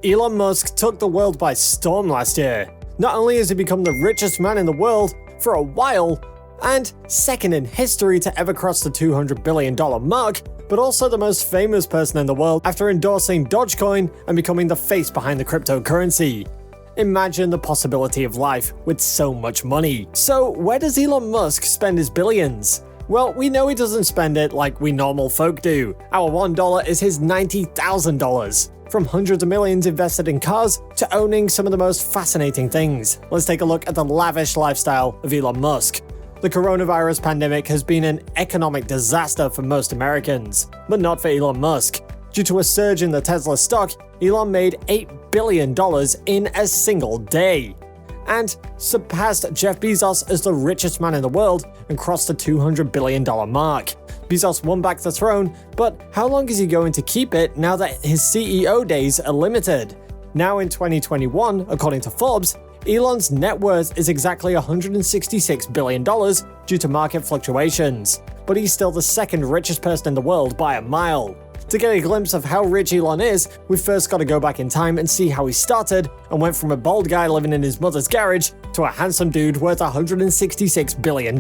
Elon Musk took the world by storm last year. Not only has he become the richest man in the world for a while, and second in history to ever cross the $200 billion mark, but also the most famous person in the world after endorsing Dogecoin and becoming the face behind the cryptocurrency. Imagine the possibility of life with so much money. So where does Elon Musk spend his billions? Well, we know he doesn't spend it like we normal folk do. Our $1 is his $90,000. From hundreds of millions invested in cars to owning some of the most fascinating things. Let's take a look at the lavish lifestyle of Elon Musk. The coronavirus pandemic has been an economic disaster for most Americans, but not for Elon Musk. Due to a surge in the Tesla stock, Elon made $8 billion in a single day, and surpassed Jeff Bezos as the richest man in the world and crossed the $200 billion mark. Bezos won back the throne, but how long is he going to keep it now that his CEO days are limited? Now in 2021, according to Forbes, Elon's net worth is exactly $166 billion due to market fluctuations, but he's still the second richest person in the world by a mile. To get a glimpse of how rich Elon is, we've first got to go back in time and see how he started and went from a bald guy living in his mother's garage to a handsome dude worth $166 billion.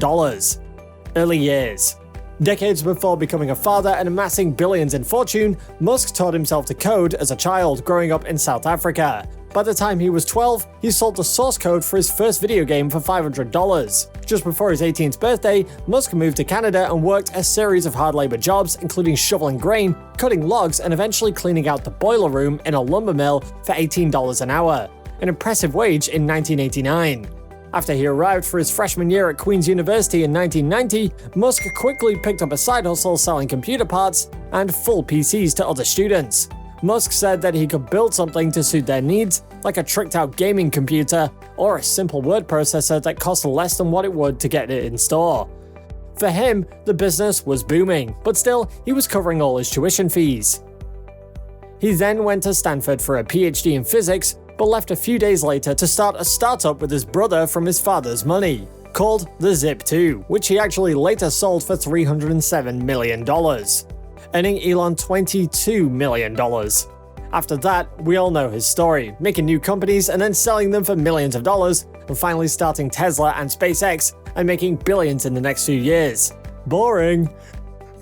Early years. Decades before becoming a father and amassing billions in fortune, Musk taught himself to code as a child growing up in South Africa. By the time he was 12, he sold the source code for his first video game for $500. Just before his 18th birthday, Musk moved to Canada and worked a series of hard labor jobs, including shoveling grain, cutting logs, and eventually cleaning out the boiler room in a lumber mill for $18 an hour, an impressive wage in 1989. After he arrived for his freshman year at Queen's University in 1990, Musk quickly picked up a side hustle selling computer parts and full PCs to other students. Musk said that he could build something to suit their needs, like a tricked-out gaming computer or a simple word processor that cost less than what it would to get it in store. For him, the business was booming, but still, he was covering all his tuition fees. He then went to Stanford for a PhD in physics, but left a few days later to start a startup with his brother from his father's money, called the Zip2, which he actually later sold for $307 million, earning Elon $22 million. After that, we all know his story, making new companies and then selling them for millions of dollars, and finally starting Tesla and SpaceX and making billions in the next few years. Boring.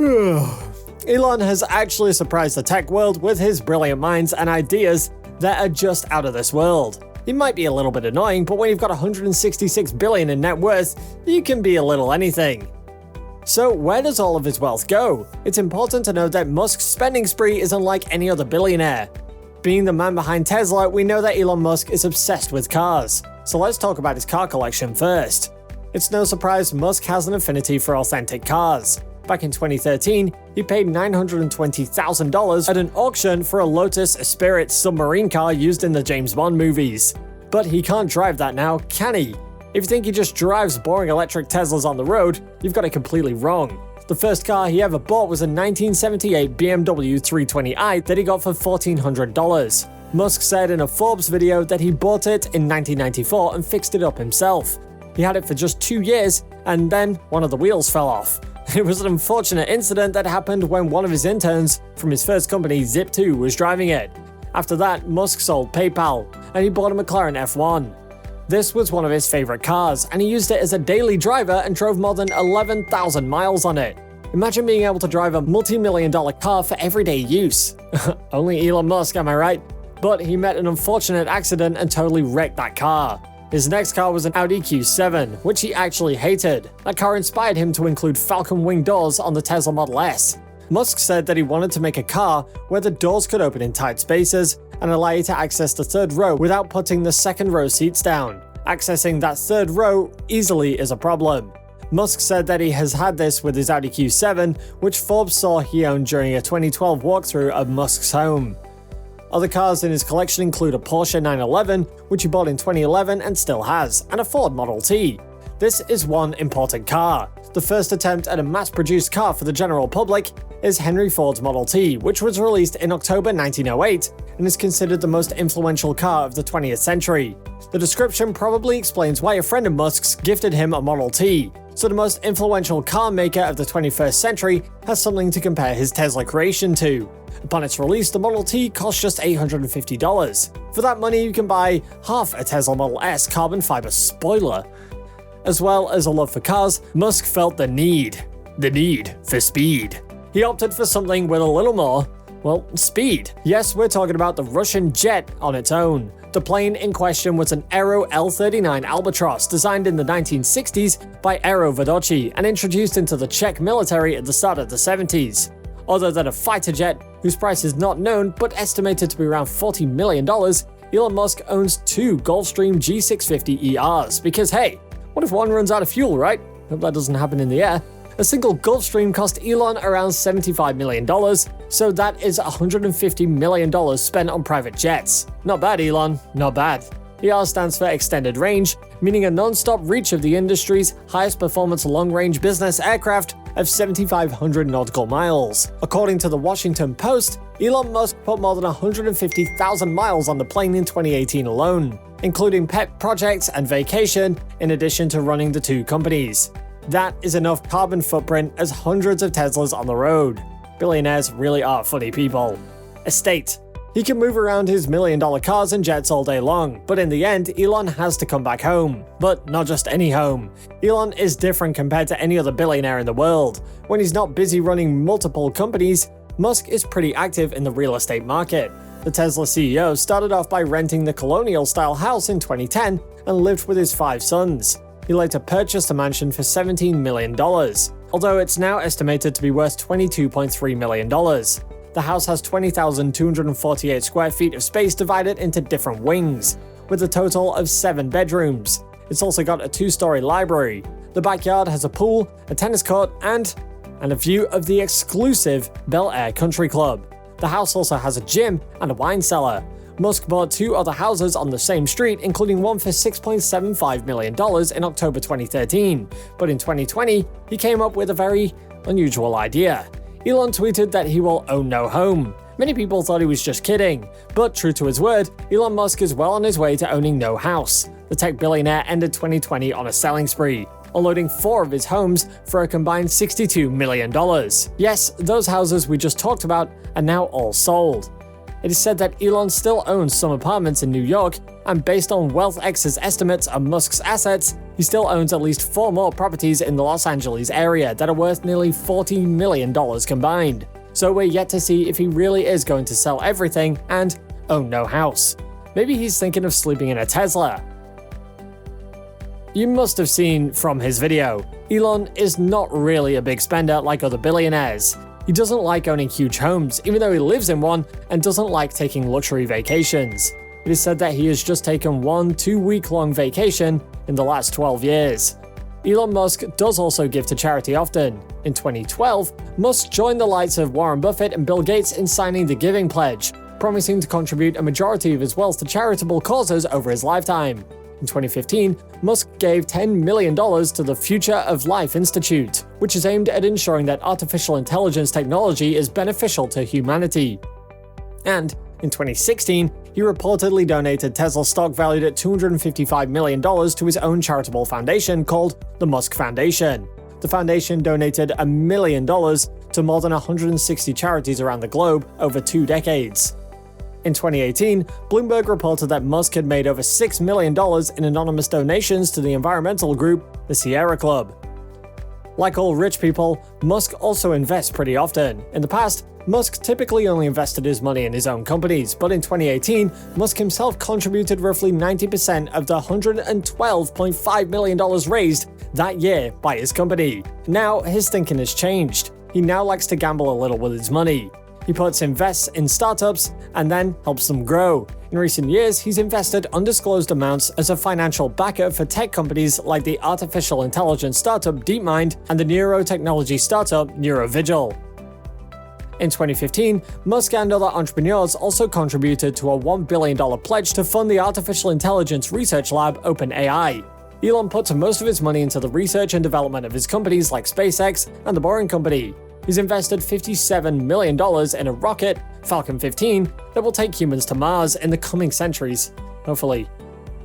Elon has actually surprised the tech world with his brilliant minds and ideas that are just out of this world. He might be a little bit annoying, but when you've got $166 billion in net worth, you can be a little anything. So where does all of his wealth go? It's important to note that Musk's spending spree is unlike any other billionaire. Being the man behind Tesla, we know that Elon Musk is obsessed with cars. So let's talk about his car collection first. It's no surprise Musk has an affinity for authentic cars. Back in 2013, he paid $920,000 at an auction for a Lotus Spirit submarine car used in the James Bond movies. But he can't drive that now, can he? If you think he just drives boring electric Teslas on the road, you've got it completely wrong. The first car he ever bought was a 1978 BMW 320i that he got for $1,400. Musk said in a Forbes video that he bought it in 1994 and fixed it up himself. He had it for just 2 years, and then one of the wheels fell off. It was an unfortunate incident that happened when one of his interns from his first company, Zip2, was driving it. After that, Musk sold PayPal, and he bought a McLaren F1. This was one of his favorite cars, and he used it as a daily driver and drove more than 11,000 miles on it. Imagine being able to drive a multi-million-dollar car for everyday use. Only Elon Musk, am I right? But he met an unfortunate accident and totally wrecked that car. His next car was an Audi Q7, which he actually hated. That car inspired him to include Falcon wing doors on the Tesla Model S. Musk said that he wanted to make a car where the doors could open in tight spaces and allow you to access the third row without putting the second row seats down. Accessing that third row easily is a problem. Musk said that he has had this with his Audi Q7, which Forbes saw he owned during a 2012 walkthrough of Musk's home. Other cars in his collection include a Porsche 911, which he bought in 2011 and still has, and a Ford Model T. This is one important car. The first attempt at a mass-produced car for the general public is Henry Ford's Model T, which was released in October 1908 and is considered the most influential car of the 20th century. The description probably explains why a friend of Musk's gifted him a Model T. so the most influential car maker of the 21st century has something to compare his Tesla creation to. Upon its release, the Model T cost just $850. For that money, you can buy half a Tesla Model S carbon fiber spoiler. As well as a love for cars, Musk felt the need for speed. He opted for something with a little more, well, speed. Yes, we're talking about the Russian jet on its own. The plane in question was an Aero L-39 Albatross designed in the 1960s by Aero Vodocki and introduced into the Czech military at the start of the 70s. Other than a fighter jet, whose price is not known but estimated to be around $40 million, Elon Musk owns two Gulfstream G650 ERs because hey, what if one runs out of fuel, right? Hope that doesn't happen in the air. A single Gulfstream cost Elon around $75 million, so that is $150 million spent on private jets. Not bad, Elon, not bad. ER stands for Extended Range, meaning a non-stop reach of the industry's highest performance long-range business aircraft of 7,500 nautical miles. According to the Washington Post, Elon Musk put more than 150,000 miles on the plane in 2018 alone, including pet projects and vacation, in addition to running the two companies. That is enough carbon footprint as hundreds of Teslas on the road. Billionaires really are funny people. Estate. He can move around his million-dollar cars and jets all day long, but in the end, Elon has to come back home. But not just any home. Elon is different compared to any other billionaire in the world. When he's not busy running multiple companies, Musk is pretty active in the real estate market. The Tesla CEO started off by renting the colonial-style house in 2010 and lived with his 5 sons. He later purchased a mansion for $17 million, although it's now estimated to be worth $22.3 million. The house has 20,248 square feet of space divided into different wings, with a total of 7 bedrooms. It's also got a 2-story library. The backyard has a pool, a tennis court, and a view of the exclusive Bel Air Country Club. The house also has a gym and a wine cellar. Musk bought 2 other houses on the same street, including one for $6.75 million in October 2013. But in 2020, he came up with a very unusual idea. Elon tweeted that he will own no home. Many people thought he was just kidding, but true to his word, Elon Musk is well on his way to owning no house. The tech billionaire ended 2020 on a selling spree, unloading 4 of his homes for a combined $62 million. Yes, those houses we just talked about are now all sold. It is said that Elon still owns some apartments in New York, and based on WealthX's estimates of Musk's assets, he still owns at least 4 more properties in the Los Angeles area that are worth nearly $40 million combined. So we're yet to see if he really is going to sell everything and own no house. Maybe he's thinking of sleeping in a Tesla. You must have seen from his video, Elon is not really a big spender like other billionaires. He doesn't like owning huge homes, even though he lives in one, and doesn't like taking luxury vacations. It is said that he has just taken 1 2-week-long vacation in the last 12 years. Elon Musk does also give to charity often. In 2012, Musk joined the likes of Warren Buffett and Bill Gates in signing the Giving Pledge, promising to contribute a majority of his wealth to charitable causes over his lifetime. In 2015, Musk gave $10 million to the Future of Life Institute, which is aimed at ensuring that artificial intelligence technology is beneficial to humanity. And in 2016, he reportedly donated Tesla stock valued at $255 million to his own charitable foundation called the Musk Foundation. The foundation donated $1 million to more than 160 charities around the globe over 2 decades. In 2018, Bloomberg reported that Musk had made over $6 million in anonymous donations to the environmental group, the Sierra Club. Like all rich people, Musk also invests pretty often. In the past, Musk typically only invested his money in his own companies, but in 2018, Musk himself contributed roughly 90% of the $112.5 million raised that year by his company. Now, his thinking has changed. He now likes to gamble a little with his money. He invests in startups and then helps them grow. In recent years, he's invested undisclosed amounts as a financial backer for tech companies like the artificial intelligence startup DeepMind and the neurotechnology startup NeuroVigil. In 2015, Musk and other entrepreneurs also contributed to a $1 billion pledge to fund the artificial intelligence research lab OpenAI. Elon puts most of his money into the research and development of his companies like SpaceX and the Boring Company. He's invested $57 million in a rocket, Falcon 15, that will take humans to Mars in the coming centuries, hopefully.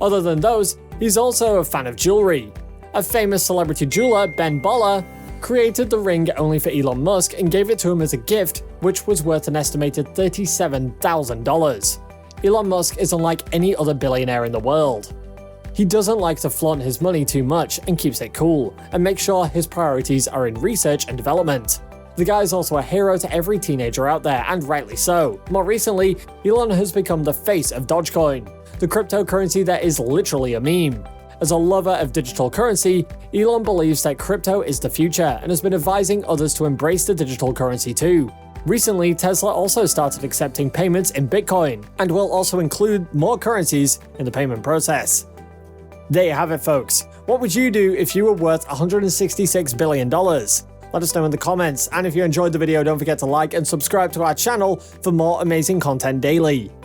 Other than those, he's also a fan of jewelry. A famous celebrity jeweler, Ben Baller, created the ring only for Elon Musk and gave it to him as a gift, which was worth an estimated $37,000. Elon Musk is unlike any other billionaire in the world. He doesn't like to flaunt his money too much and keeps it cool, and makes sure his priorities are in research and development. The guy is also a hero to every teenager out there, and rightly so. More recently, Elon has become the face of Dogecoin, the cryptocurrency that is literally a meme. As a lover of digital currency, Elon believes that crypto is the future and has been advising others to embrace the digital currency too. Recently, Tesla also started accepting payments in Bitcoin, and will also include more currencies in the payment process. There you have it, folks. What would you do if you were worth $166 billion? Let us know in the comments, and if you enjoyed the video, don't forget to like and subscribe to our channel for more amazing content daily.